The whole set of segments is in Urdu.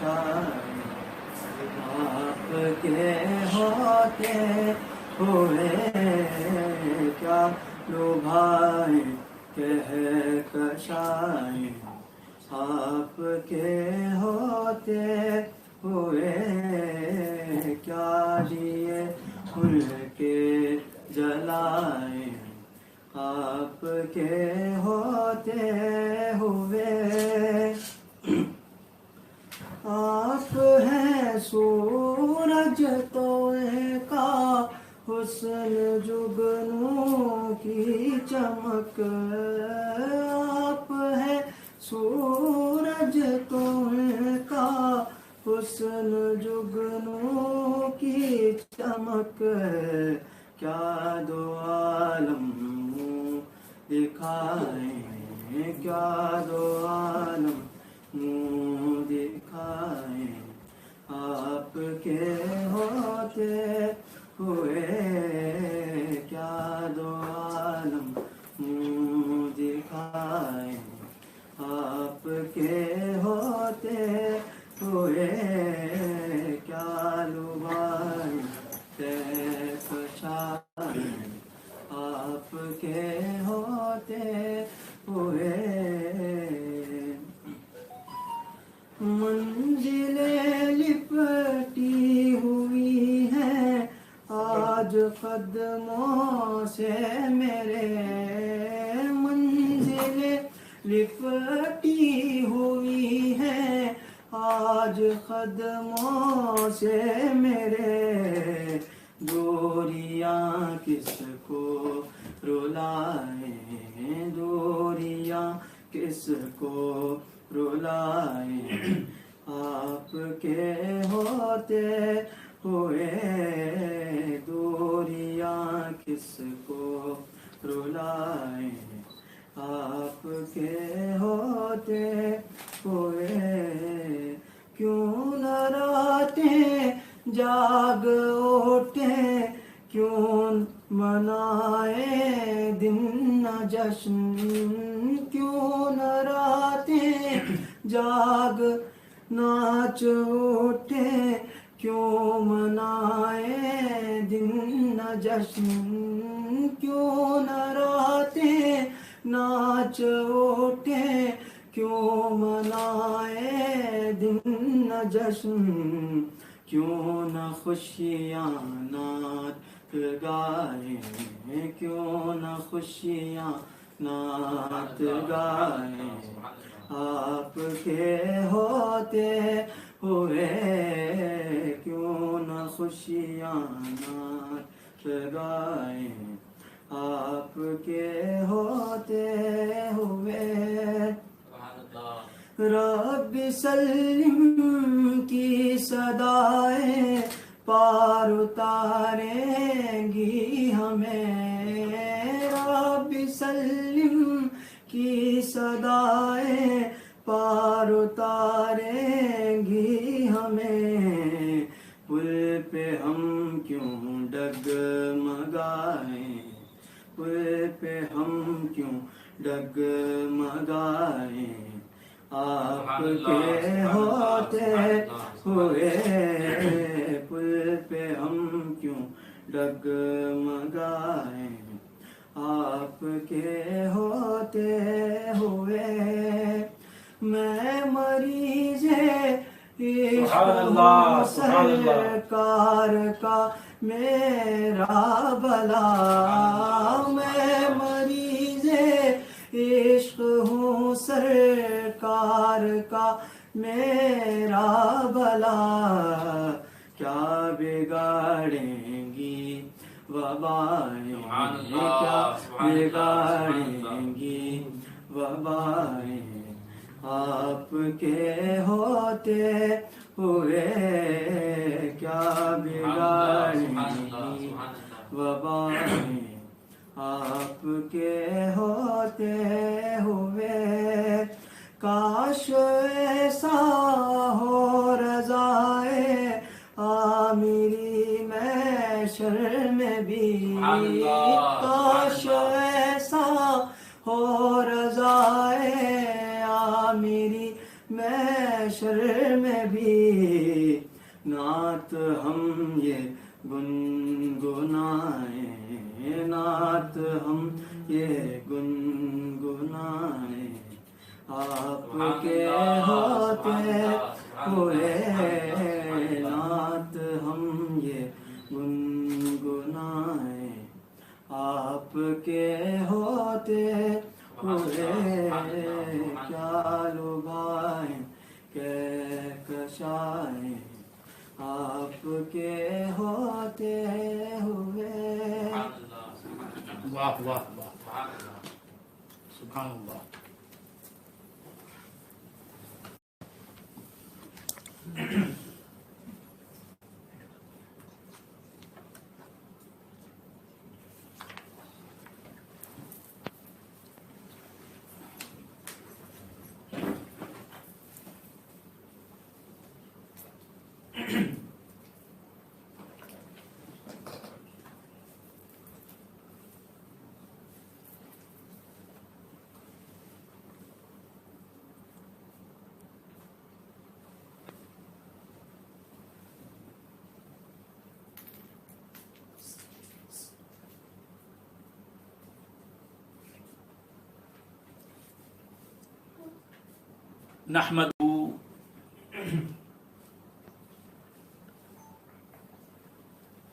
کشائیں آپ کے ہوتے ہوئے کیا لبھائیں کہکشائیں آپ کے ہوتے ہوئے کیا دیے ان کے جلائیں آپ کے ہوتے ہوئے آپ ہیں سورج توے کا حسن جگنوں کی چمک آپ ہیں سورج توے کا حسن جگنوں کی چمک کیا دو عالم دکھائیں کیا دو عالم منہ دکھائیں آپ کے ہوتے ہوئے کیا دو عالم منہ دکھائیں آپ کے ہوتے ہوئے کیا لبھائیں کہکشائیں آپ کے ہوتے ہوئے منزلیں لپٹی ہوئی ہیں آج قدموں سے میرے منزلیں لپٹی ہوئی ہیں آج قدموں سے میرے دوریاں کس کو رلائیں دوریاں کس کو رلائیں آپ کے ہوتے ہوئے دوریاں کس کو رلائیں آپ کے ہوتے ہوئے کیوں نہ راتیں جاگ اٹھیں کیوں منائیں دن نہ جشن کیوں نہ راتیں جاگ ناچ اٹھیں کیوں منائیں دن نہ جشن کیوں نہ راتیں ناچ اٹھیں کیوں منائیں دن نہ جشن کیوں نہ خوشیاں نعت گائیں کیوں نہ خوشیاں نعت گائیں آپ کے ہوتے ہوئے کیوں نہ خوشیاں نعت گائیں آپ کے ہوتے ہوئے رب سلم کی صدائیں پار اتاریں گی ہمیں رب سلم کی صدائیں پار اتاریں گی ہمیں پل پہ ہم کیوں ڈگمگائیں پل پہ ہم کیوں ڈگمگائیں آپ کے ہوتے ہوئے پل پہ ہم کیوں ڈگمگائیں آپ کے ہوتے ہوئے میں مریض عشق ہوں سرکار کا میرا بلا میں مریض عشق ہوں سرکار کا میرا بلا کیا بگاڑیں گی وبائیں کیا بگاڑیں گی وبائیں آپ کے ہوتے ہوئے کیا بگاڑیں گی وبائیں آپ کے ہوتے ہوئے کاش ایسا ہو رضائے آمری محشر میں بھی کاش ایسا ہو رضائے آمری محشر میں بھی نعت ہم یہ گنگنائیں، نعت ہم یہ گنگنائیں، آپ کے ہوتے ہوئے نعت ہم یہ گنگنائیں، آپ کے ہوتے ہوئے کیا لبائیں کہکشائیں، آپ کے ہوتے ہوئے۔ واہ واہ واہ، سبحان اللہ۔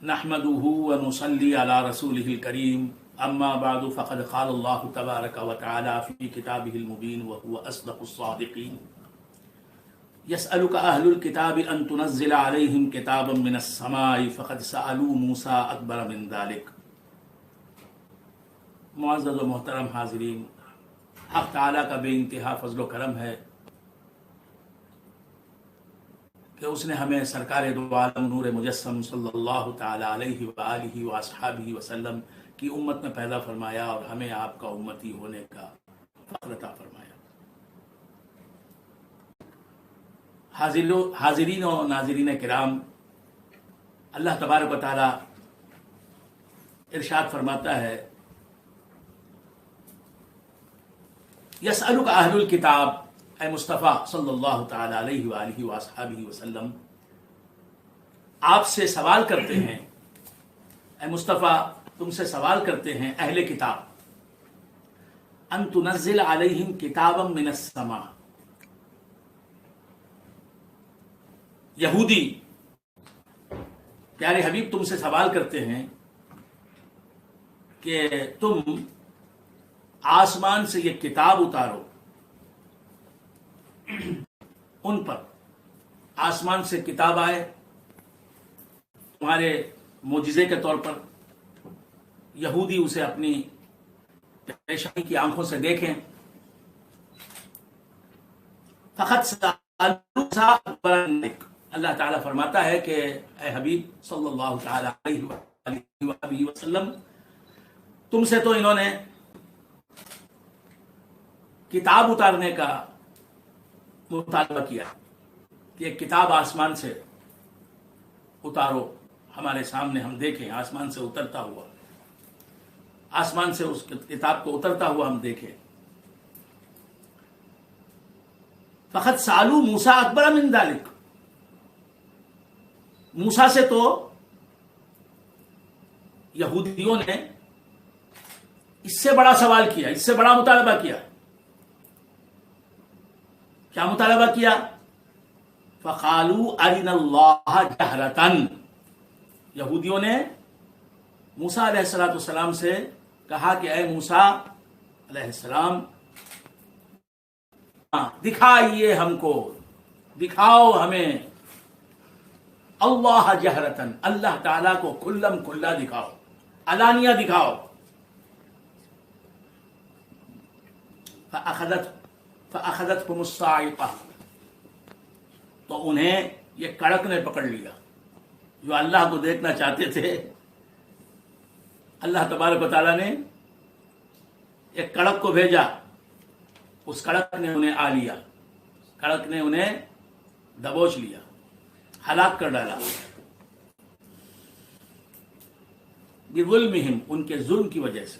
نحمده ونصلي على رسوله الكريم، اما بعد فقد قال الله تبارك وتعالى في كتابه المبين وهو اصدق الصادقين، يسألك اهل الكتاب ان تنزل عليهم كتابا من السماء فقد سألوا موسى اكبر من ذلك۔ معزز و محترم حاضرین، حق تعالیٰ کا بے انتہا فضل و کرم ہے کہ اس نے ہمیں سرکار دو عالم نور مجسم صلی اللہ تعالی علیہ وآلہ واصحابہ وسلم کی امت میں پیدا فرمایا اور ہمیں آپ کا امتی ہونے کا فخر عطا فرمایا۔ حاضرین و ناظرین کرام، اللہ تبارک و تعالی ارشاد فرماتا ہے، یسألک اہل الکتاب، اے مصطفیٰ صلی اللہ تعالی علیہ وآلہ وآصحابہ وسلم، آپ سے سوال کرتے ہیں، اے مصطفیٰ تم سے سوال کرتے ہیں اہل کتاب، ان تنزل علیہم کتابا من السماء، یہودی پیارے حبیب تم سے سوال کرتے ہیں کہ تم آسمان سے یہ کتاب اتارو، ان پر آسمان سے کتاب آئے تمہارے معجزے کے طور پر، یہودی اسے اپنی پریشانی کی آنکھوں سے دیکھیں۔ فقط اللہ تعالیٰ فرماتا ہے کہ اے حبیب صلی اللہ تعالی علیہ وآلہ وسلم، تم سے تو انہوں نے کتاب اتارنے کا مطالبہ کیا کہ ایک کتاب آسمان سے اتارو، ہمارے سامنے ہم دیکھیں، آسمان سے اترتا ہوا، آسمان سے اس کتاب کو اترتا ہوا ہم دیکھیں۔ فقط سالو موسیٰ اکبر من ذلک، موسیٰ سے تو یہودیوں نے اس سے بڑا سوال کیا، اس سے بڑا مطالبہ کیا۔ کیا مطالبہ کیا؟ فقالوا ارنا اللہ جہرتاً، یہودیوں نے موسیٰ علیہ السلام سے کہا کہ اے موسیٰ علیہ السلام، دکھائیے ہم کو، دکھاؤ ہمیں اللہ جہرتاً، اللہ تعالیٰ کو کھلم کھلا دکھاؤ، علانیہ دکھاؤ۔ فأخذتهم الصاعقہ، تو انہیں یہ کڑک نے پکڑ لیا، جو اللہ کو دیکھنا چاہتے تھے۔ اللہ تبارک و تعالیٰ نے ایک کڑک کو بھیجا، اس کڑک نے انہیں آ لیا، کڑک نے انہیں دبوچ لیا، ہلاک کر ڈالا۔ بظلمہم، ان کے ظلم کی وجہ سے،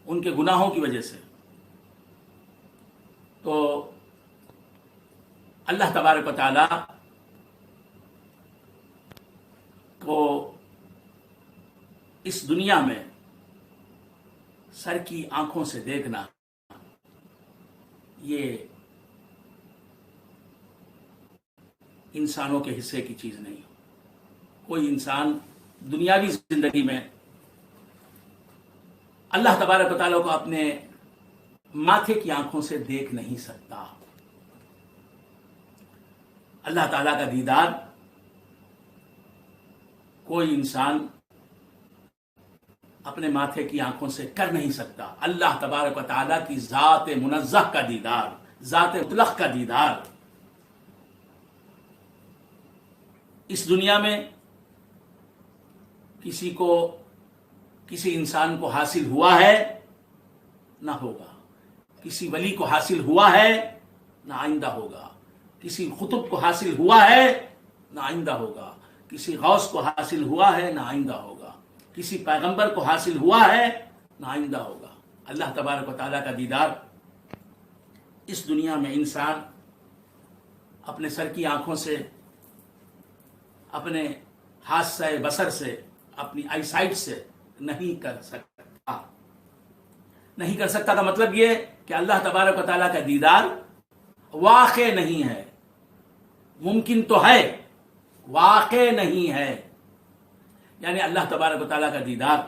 ان کے گناہوں کی وجہ سے۔ تو اللہ تبارک و تعالی کو اس دنیا میں سر کی آنکھوں سے دیکھنا یہ انسانوں کے حصے کی چیز نہیں. کوئی انسان دنیاوی زندگی میں اللہ تبارک و تعالیٰ کو اپنے ماتھے کی آنکھوں سے دیکھ نہیں سکتا. اللہ تعالیٰ کا دیدار کوئی انسان اپنے ماتھے کی آنکھوں سے کر نہیں سکتا. اللہ تبارک و تعالیٰ کی ذات منزہ کا دیدار، ذات مطلق کا دیدار اس دنیا میں کسی انسان کو حاصل ہوا ہے نہ ہوگا، کسی ولی کو حاصل ہوا ہے نہ آئندہ ہوگا، کسی قطب کو حاصل ہوا ہے نہ آئندہ ہوگا، کسی غوث کو حاصل ہوا ہے نہ آئندہ ہوگا، کسی پیغمبر کو حاصل ہوا ہے نہ آئندہ ہوگا. اللہ تبارک و تعالیٰ کا دیدار اس دنیا میں انسان اپنے سر کی آنکھوں سے، اپنے حاسہ بصر سے، اپنی آئی سائٹ سے نہیں کر سکتا. نہیں کر سکتا کا مطلب یہ کہ اللہ تبارک و تعالیٰ کا دیدار واقع نہیں ہے. ممکن تو ہے، واقع نہیں ہے. یعنی اللہ تبارک و تعالیٰ کا دیدار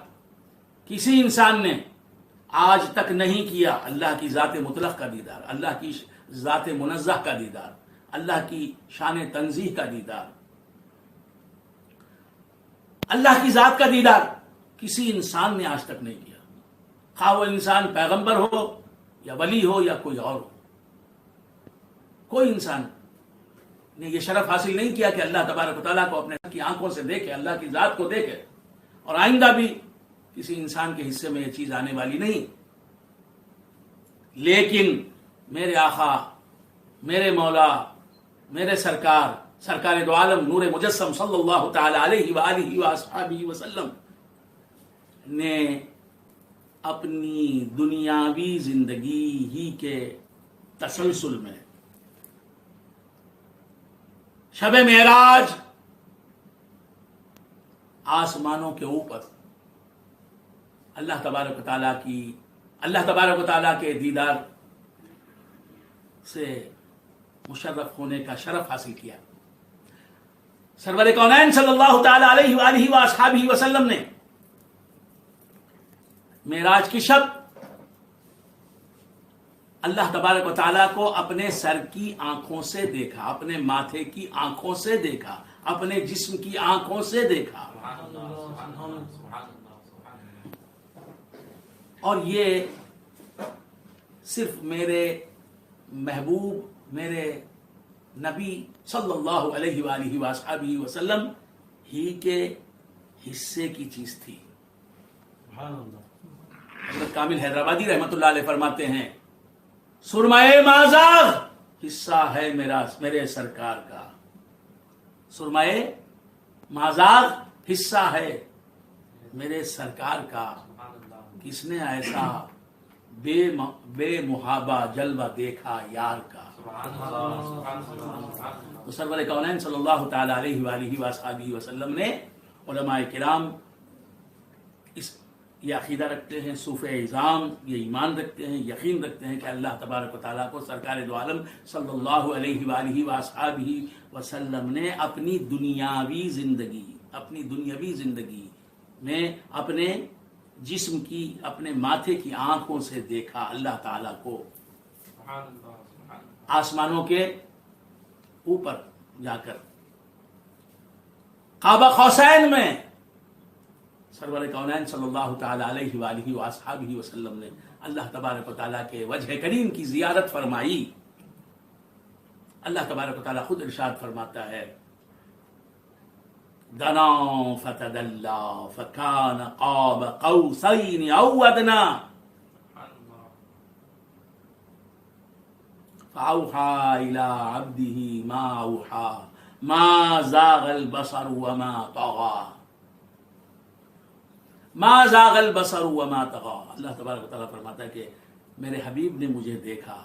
کسی انسان نے آج تک نہیں کیا. اللہ کی ذات مطلق کا دیدار، اللہ کی ذات منزہ کا دیدار، اللہ کی شان تنزیہ کا دیدار، اللہ کی ذات کا دیدار کسی انسان نے آج تک نہیں کیا. خواہ وہ انسان پیغمبر ہو یا ولی ہو یا کوئی اور ہو. کوئی انسان نے یہ شرف حاصل نہیں کیا کہ اللہ تبارک و تعالیٰ کو اپنے کی آنکھوں سے دیکھے، اللہ کی ذات کو دیکھے. اور آئندہ بھی کسی انسان کے حصے میں یہ چیز آنے والی نہیں. لیکن میرے آقا، میرے مولا، میرے سرکار دو عالم نور مجسم صلی اللہ تعالی علیہ وآلہ وآصحابہ وسلم نے اپنی دنیاوی زندگی ہی کے تسلسل میں شب معراج آسمانوں کے اوپر اللہ تبارک و تعالیٰ کے دیدار سے مشرف ہونے کا شرف حاصل کیا. سرور کونین صلی اللہ تعالی علیہ وآلہ وآصحابہ وسلم نے معراج کی شب اللہ تبارک و تعالیٰ کو اپنے سر کی آنکھوں سے دیکھا، اپنے ماتھے کی آنکھوں سے دیکھا، اپنے جسم کی آنکھوں سے دیکھا. اور یہ صرف میرے محبوب، میرے نبی صلی اللہ علیہ وآلہ وآصحابہ وسلم ہی کے حصے کی چیز تھی. حضرت کامل حیدرآبادی رحمۃ اللہ علیہ فرماتے ہیں سرمائے مازاغ حصہ ہے میرے سرکار کا. سرمائے مازاغ حصہ ہے میرے سرکار کا. کس نے ایسا بے محابہ جلوہ دیکھا یار کا. تو سرور کونین صلی اللہ تعالی علیہ وآلہ وآصحابہ وسلم نے، علماء کرام یہ عقیدہ رکھتے ہیں، صوفیہ اعظام یہ ایمان رکھتے ہیں، یقین رکھتے ہیں کہ اللہ تبارک و تعالیٰ کو سرکار دو عالم صلی اللہ علیہ وآلہ وآصحابہ وسلم نے اپنی دنیاوی زندگی میں اپنے جسم کی، اپنے ماتھے کی آنکھوں سے دیکھا. اللہ تعالیٰ کو آسمانوں کے اوپر جا کر قاب قوسین میں سرور کونین صلی اللہ تعالی علیہ وآلہ وآصحابہ وسلم نے اللہ تبارک و تعالیٰ کے وجہ کریم کی زیارت فرمائی. اللہ تبارک و تعالیٰ خود ارشاد فرماتا ہے دنا فتدلا فکان قاب قوسین او ادنا فاوحى الى عبده ما اوحى ما زاغ البصر وما طغى. ما زاغ البصر وما طغى. اللہ تبارک و تعالیٰ فرماتا ہے کہ میرے حبیب نے مجھے دیکھا